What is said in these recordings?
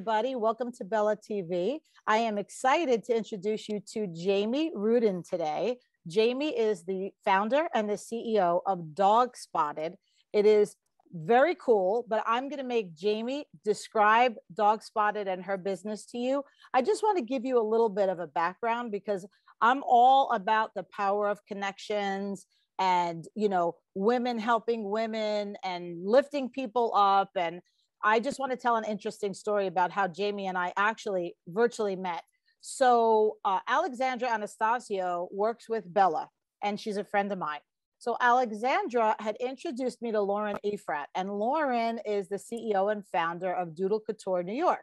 everybody. Welcome to Bella TV. I am excited to introduce you to Jamie Ruden today. Jamie is the founder and the CEO of Dog Spotted. It is very cool, but I'm going to make Jamie describe Dog Spotted and her business to you. I just want to give you a little bit of a background because I'm all about the power of connections and, you know, women helping women and lifting people up. And I just want to tell an interesting story about how Jamie and I actually virtually met. So Alexandra Anastasio works with Bella, and she's a friend of mine. So Alexandra had introduced me to Lauren Efrat, and Lauren is the CEO and founder of Doodle Couture New York.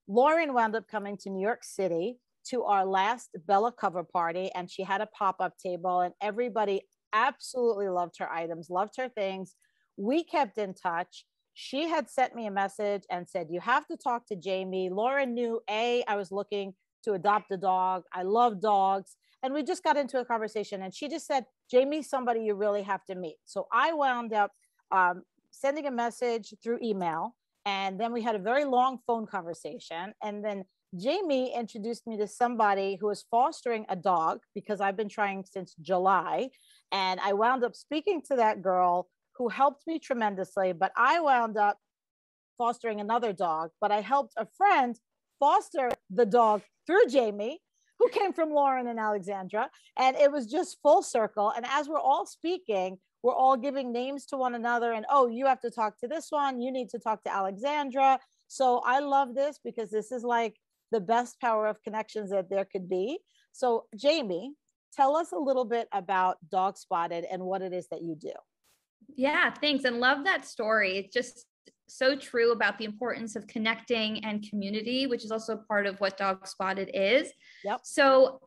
Lauren wound up coming to New York City to our last Bella cover party, and she had a pop-up table, and everybody absolutely loved her items, loved her things. We kept in touch. She had sent me a message and said, you have to talk to Jamie. Lauren knew, I was looking to adopt a dog. I love dogs. And we just got into a conversation, and she just said, Jamie's somebody you really have to meet. So I wound up sending a message through email, and then we had a very long phone conversation. And then Jamie introduced me to somebody who is fostering a dog, because I've been trying since July. And I wound up speaking to that girl who helped me tremendously, but I wound up fostering another dog, but I helped a friend foster the dog through Jamie, who came from Lauren and Alexandra. And it was just full circle. And as we're all speaking, we're all giving names to one another. And, oh, you have to talk to this one. You need to talk to Alexandra. So I love this because this is like the best power of connections that there could be. So Jamie, tell us a little bit about Dog Spotted and what it is that you do. Yeah, thanks. And love that story. It's just so true about the importance of connecting and community, which is also part of what Dog Spotted is. Yep. So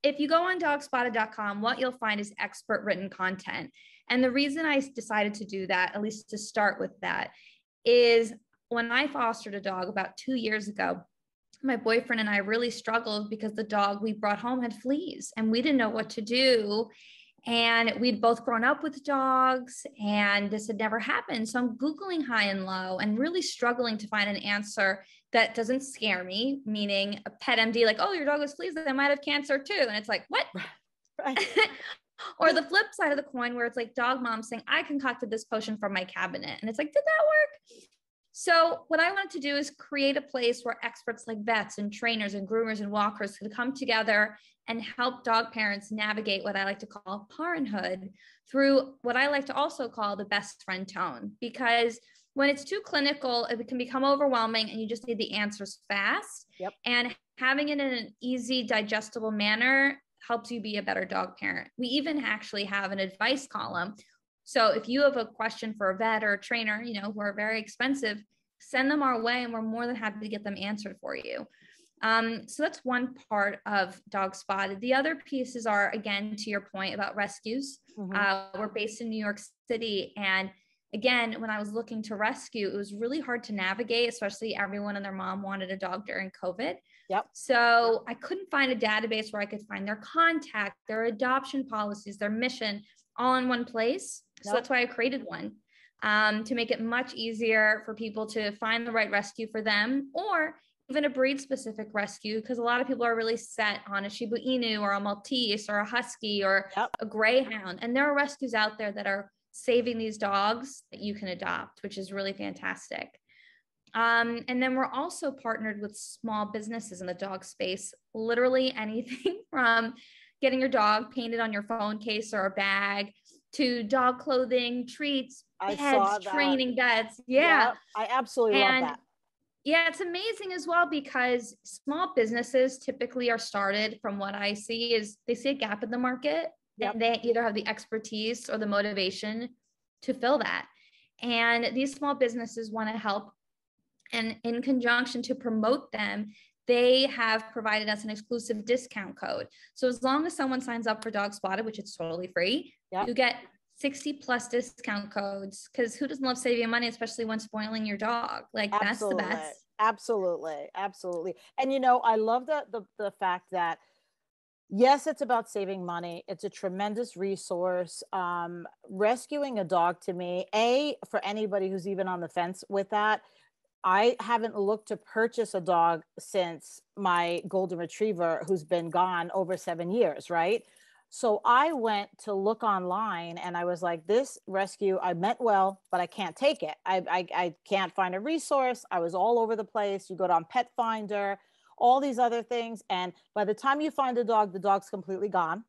if you go on dogspotted.com, what you'll find is expert written content. And the reason I decided to do that, at least to start with that, is when I fostered a dog about 2 years ago, my boyfriend and I really struggled because the dog we brought home had fleas and we didn't know what to do. And we'd both grown up with dogs and this had never happened. So I'm Googling high and low and really struggling to find an answer that doesn't scare me, meaning a pet MD, like, oh, your dog has fleas, they might have cancer too. And it's like, what? Right. Or the flip side of the coin where it's like dog mom saying, I concocted this potion from my cabinet. And it's like, did that work? So what I wanted to do is create a place where experts like vets and trainers and groomers and walkers could come together and help dog parents navigate what I like to call parenthood through what I like to also call the best friend tone. Because when it's too clinical, it can become overwhelming and you just need the answers fast. Yep. And having it in an easy, digestible manner helps you be a better dog parent. We even actually have an advice column. So if you have a question for a vet or a trainer, you know, who are very expensive, send them our way and we're more than happy to get them answered for you. So that's one part of Dog Spotted. The other pieces are, again, to your point about rescues. We're based in New York City. And again, when I was looking to rescue, it was really hard to navigate, especially everyone and their mom wanted a dog during COVID. Yep. So I couldn't find a database where I could find their contact, their adoption policies, their mission, all in one place. So that's why I created one, to make it much easier for people to find the right rescue for them, or even a breed specific rescue, because a lot of people are really set on a Shiba Inu or a Maltese or a Husky or a Greyhound. And there are rescues out there that are saving these dogs that you can adopt, which is really fantastic. And then we're also partnered with small businesses in the dog space, literally anything from getting your dog painted on your phone case or a bag to dog clothing, treats, beds, training beds. Yeah. I absolutely love that. Yeah, it's amazing as well because small businesses typically are started, from what I see, is they see a gap in the market and they either have the expertise or the motivation to fill that. And these small businesses want to help. And in conjunction to promote them, they have provided us an exclusive discount code. So as long as someone signs up for Dog Spotted, which is totally free, you get 60 plus discount codes, because who doesn't love saving money, especially when spoiling your dog? Like that's the best. Absolutely. Absolutely. And, you know, I love the fact that, yes, it's about saving money. It's a tremendous resource. Rescuing a dog, to me, for anybody who's even on the fence with that, I haven't looked to purchase a dog since my golden retriever, who's been gone over 7 years, right? So I went to look online and I was like, this rescue, I meant well, but I can't take it. I can't find a resource. I was all over the place. You go on Pet Finder, all these other things. And by the time you find a dog, the dog's completely gone.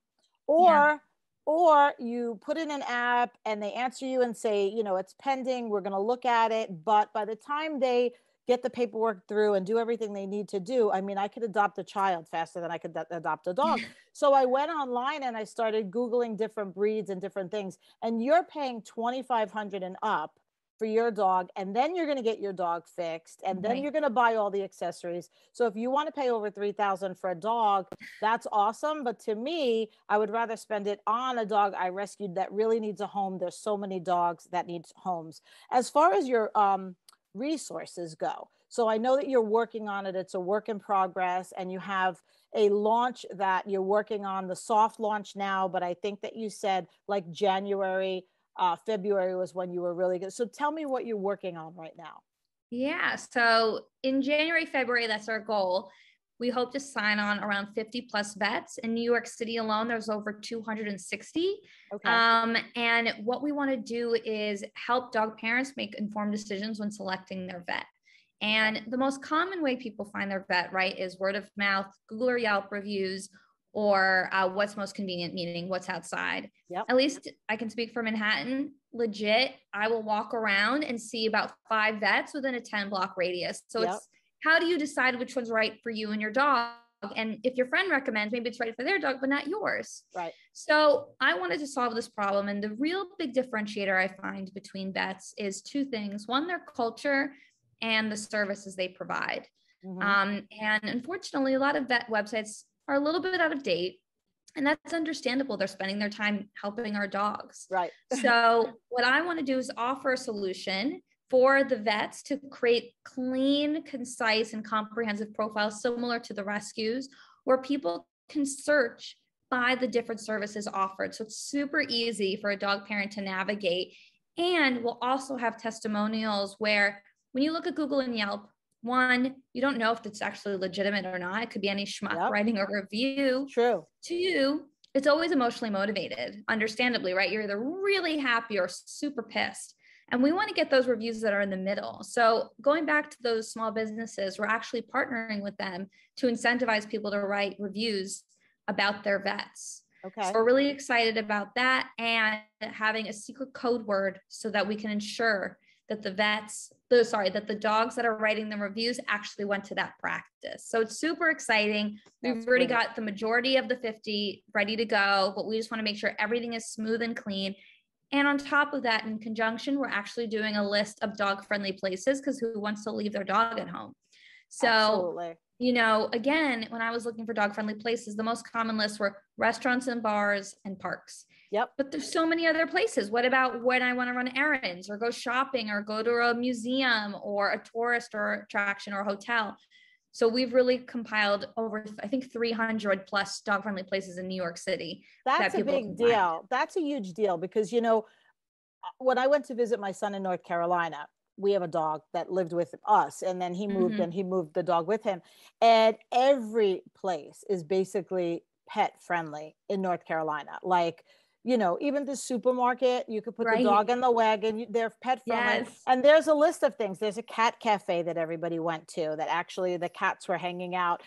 Yeah. Or you put in an app and they answer you and say, it's pending. We're going to look at it. But by the time they get the paperwork through and do everything they need to do, I mean, I could adopt a child faster than I could adopt a dog. So I went online and I started Googling different breeds and different things. And you're paying $2,500 and up for your dog, and then you're going to get your dog fixed, and then you're going to buy all the accessories. So if you want to pay over $3,000 for a dog, that's awesome. But to me, I would rather spend it on a dog I rescued that really needs a home. There's so many dogs that need homes. As far as your resources go, so I know that you're working on it. It's a work in progress, and you have a launch that you're working on, the soft launch now, but I think that you said like January, February was when you were really good. So tell me what you're working on right now. Yeah. So in January, February, that's our goal. We hope to sign on around 50 plus vets. In New York City alone, there's over 260. Okay. And what we want to do is help dog parents make informed decisions when selecting their vet. And the most common way people find their vet, right, is word of mouth, Google or Yelp reviews, or what's most convenient, meaning what's outside. Yep. At least I can speak for Manhattan. Legit, I will walk around and see about 5 vets within a 10-block radius. So it's how do you decide which one's right for you and your dog? And if your friend recommends, maybe it's right for their dog, but not yours. Right. So I wanted to solve this problem. And the real big differentiator I find between vets is 2 things. One, their culture and the services they provide. And unfortunately, a lot of vet websites are a little bit out of date, and that's understandable. They're spending their time helping our dogs. Right. So what I want to do is offer a solution for the vets to create clean, concise, and comprehensive profiles similar to the rescues, where people can search by the different services offered. So it's super easy for a dog parent to navigate. And we'll also have testimonials where when you look at Google and Yelp, 1, you don't know if it's actually legitimate or not. It could be any schmuck writing a review. True. 2, it's always emotionally motivated, understandably, right? You're either really happy or super pissed. And we want to get those reviews that are in the middle. So going back to those small businesses, we're actually partnering with them to incentivize people to write reviews about their vets. Okay. So we're really excited about that, and having a secret code word so that we can ensure that that the dogs that are writing the reviews actually went to that practice. So it's super exciting. We've already got the majority of the 50 ready to go, but we just want to make sure everything is smooth and clean. And on top of that, in conjunction, we're actually doing a list of dog-friendly places, because who wants to leave their dog at home? So, absolutely. Again, when I was looking for dog-friendly places, the most common lists were restaurants and bars and parks. Yep. But there's so many other places. What about when I want to run errands or go shopping or go to a museum or a tourist or attraction or a hotel? So we've really compiled over, I think, 300 plus dog-friendly places in New York City. That's a big deal. That's a huge deal because, when I went to visit my son in North Carolina, we have a dog that lived with us, and then he moved and he moved the dog with him. And every place is basically pet friendly in North Carolina. Like, even the supermarket, you could put the dog in the wagon. They're pet friendly. Yes. And there's a list of things. There's a cat cafe that everybody went to that actually the cats were hanging out.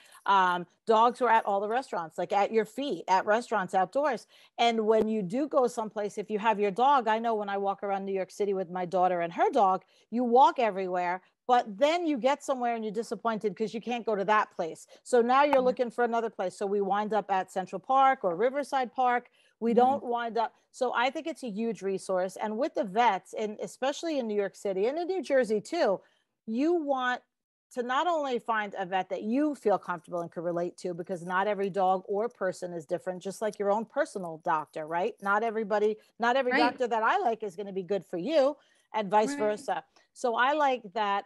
Dogs were at all the restaurants, like at your feet, at restaurants, outdoors. And when you do go someplace, if you have your dog, I know when I walk around New York City with my daughter and her dog, you walk everywhere. But then you get somewhere and you're disappointed because you can't go to that place. So now you're looking for another place. So we wind up at Central Park or Riverside Park. We don't wind up. So I think it's a huge resource. And with the vets, and especially in New York City and in New Jersey too, you want to not only find a vet that you feel comfortable and can relate to, because not every dog or person is different, just like your own personal doctor, right? Not every doctor that I like is going to be good for you, and vice versa. So I like that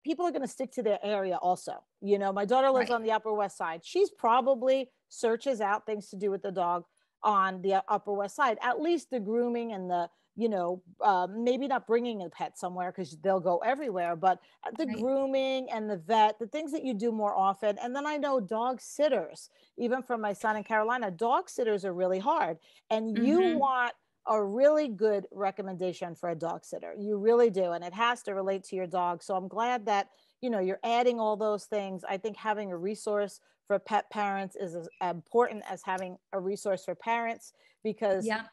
people are going to stick to their area also. My daughter lives on the Upper West Side. She's probably searches out things to do with the dog on the Upper West Side. At least the grooming and the maybe not bringing a pet somewhere because they'll go everywhere, but the Right. grooming and the vet, the things that you do more often. And then I know dog sitters, even from my son in Carolina, dog sitters are really hard. And you Mm-hmm. want a really good recommendation for a dog sitter. You really do. And it has to relate to your dog. So I'm glad that, you're adding all those things. I think having a resource for pet parents is as important as having a resource for parents, because Yeah.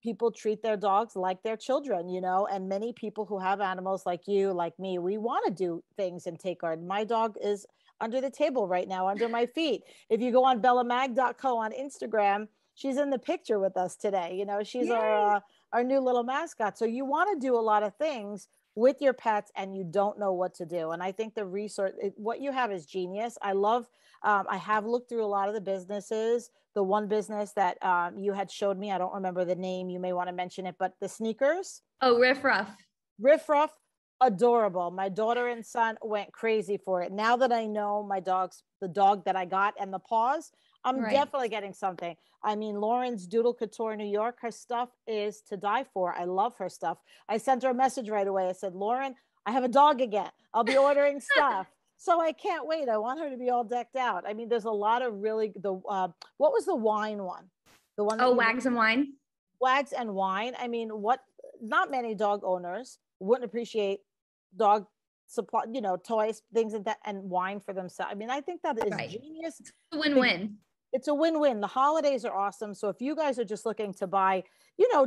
people treat their dogs like their children, and many people who have animals like you, like me, we want to do things and take our, my dog is under the table right now, under my feet. If you go on bellamag.co on Instagram, she's in the picture with us today. She's Yay. our new little mascot. So you want to do a lot of things with your pets and you don't know what to do. And I think the resource, what you have is genius. I love, I have looked through a lot of the businesses. The one business that you had showed me, I don't remember the name, you may want to mention it, but the sneakers. Oh, Riff Ruff. Riff Ruff, adorable. My daughter and son went crazy for it. Now that I know the dog that I got and the paws, I'm Right. definitely getting something. I mean, Lauren's Doodle Couture New York, her stuff is to die for. I love her stuff. I sent her a message right away. I said, Lauren, I have a dog again. I'll be ordering stuff. So I can't wait. I want her to be all decked out. I mean, there's a lot of really what was the wine one? The one that Oh, you Wags and Wine. Wags and Wine. I mean, not many dog owners wouldn't appreciate dog supply, toys, things like that, and wine for themselves. I mean, I think that is Right. genius. It's a win-win. It's a win-win. The holidays are awesome. So if you guys are just looking to buy,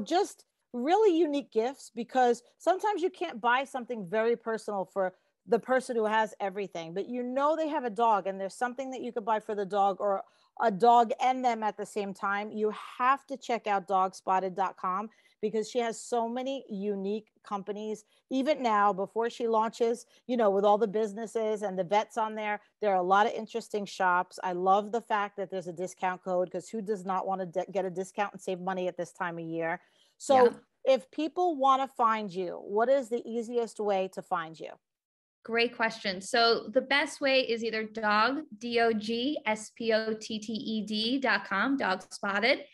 just really unique gifts, because sometimes you can't buy something very personal for the person who has everything, but they have a dog and there's something that you could buy for the dog, or a dog and them at the same time. You have to check out dogspotted.com, because she has so many unique companies. Even now, before she launches, with all the businesses and the vets on there are a lot of interesting shops. I love the fact that there's a discount code, because who does not want to get a discount and save money at this time of year? So Yeah. if people want to find you, what is the easiest way to find you? Great question. So the best way is either dogspotted.com, dog spotted,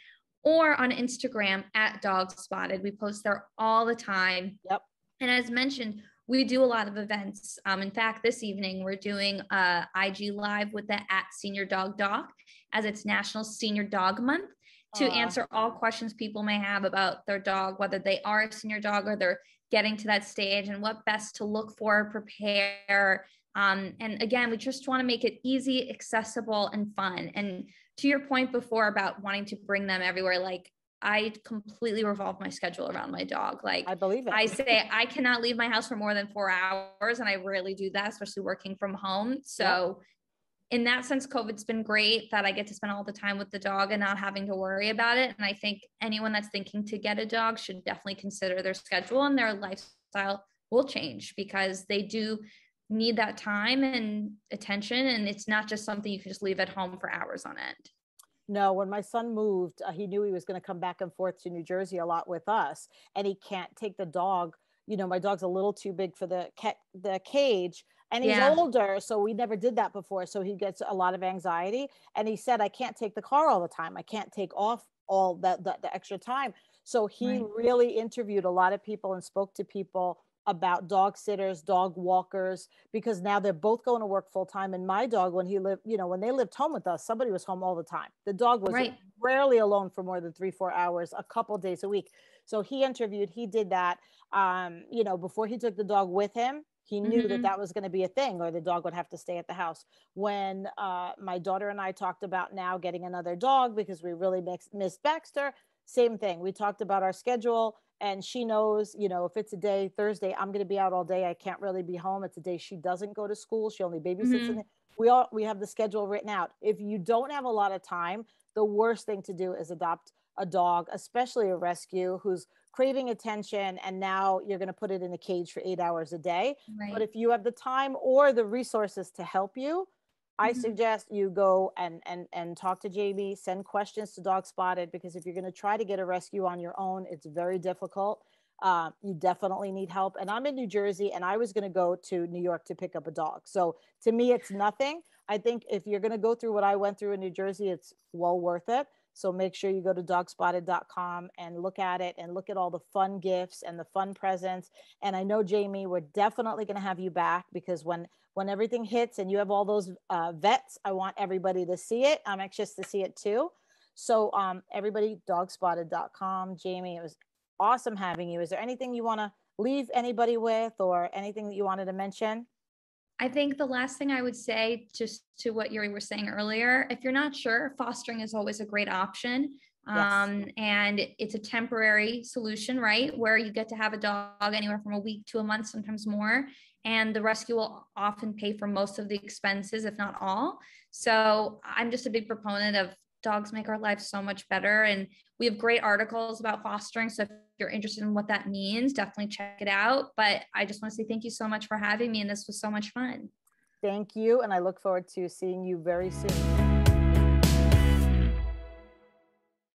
or on Instagram at dog spotted. We post there all the time. Yep. And as mentioned, we do a lot of events. In fact, this evening we're doing a IG live with the at Senior Dog Doc, as it's National Senior Dog Month, to answer all questions people may have about their dog, whether they are a senior dog or they're getting to that stage, and what best to look for, prepare. And again, we just want to make it easy, accessible, and fun. And to your point before about wanting to bring them everywhere, like, I completely revolve my schedule around my dog. Like, I believe it. I say I cannot leave my house for more than 4 hours, and I rarely do that, especially working from home. So in that sense, COVID's been great that I get to spend all the time with the dog and not having to worry about it. And I think anyone that's thinking to get a dog should definitely consider their schedule, and their lifestyle will change, because they do need that time and attention. And it's not just something you can just leave at home for hours on end. No, when my son moved, he knew he was going to come back and forth to New Jersey a lot with us, and he can't take the dog. My dog's a little too big for the cage, and he's older, so we never did that before. So he gets a lot of anxiety, and he said, I can't take the car all the time. I can't take off all the extra time. So he really interviewed a lot of people and spoke to people about dog sitters, dog walkers, because now they're both going to work full time. And my dog, when when they lived home with us, somebody was home all the time. The dog was rarely alone for more than 3-4 hours, a couple days a week. So he did that. Before he took the dog with him, he knew that was going to be a thing, or the dog would have to stay at the house. When my daughter and I talked about now getting another dog, because we really miss Baxter, same thing. We talked about our schedule, and she knows, if it's a day, Thursday, I'm going to be out all day. I can't really be home. It's a day she doesn't go to school. She only babysits. We have the schedule written out. If you don't have a lot of time, the worst thing to do is adopt a dog, especially a rescue, who's craving attention, and now you're going to put it in a cage for 8 hours a day. But if you have the time or the resources to help you, I suggest you go and talk to Jamie, send questions to Dog Spotted, because if you're going to try to get a rescue on your own, it's very difficult. You definitely need help. And I'm in New Jersey, and I was going to go to New York to pick up a dog. So to me, it's nothing. I think if you're going to go through what I went through in New Jersey, it's well worth it. So make sure you go to dogspotted.com and look at it and look at all the fun gifts and the fun presents. And I know, Jamie, we're definitely going to have you back, because when everything hits and you have all those vets, I want everybody to see it. I'm anxious to see it too. So everybody, dogspotted.com. Jamie, it was awesome having you. Is there anything you want to leave anybody with, or anything that you wanted to mention? I think the last thing I would say, just to what Yuri was saying earlier, if you're not sure, fostering is always a great option. Yes. And it's a temporary solution, right? Where you get to have a dog anywhere from a week to a month, sometimes more. And the rescue will often pay for most of the expenses, if not all. So I'm just a big proponent of dogs make our lives so much better. And we have great articles about fostering. So if you're interested in what that means, definitely check it out. But I just want to say thank you so much for having me. And this was so much fun. Thank you. And I look forward to seeing you very soon.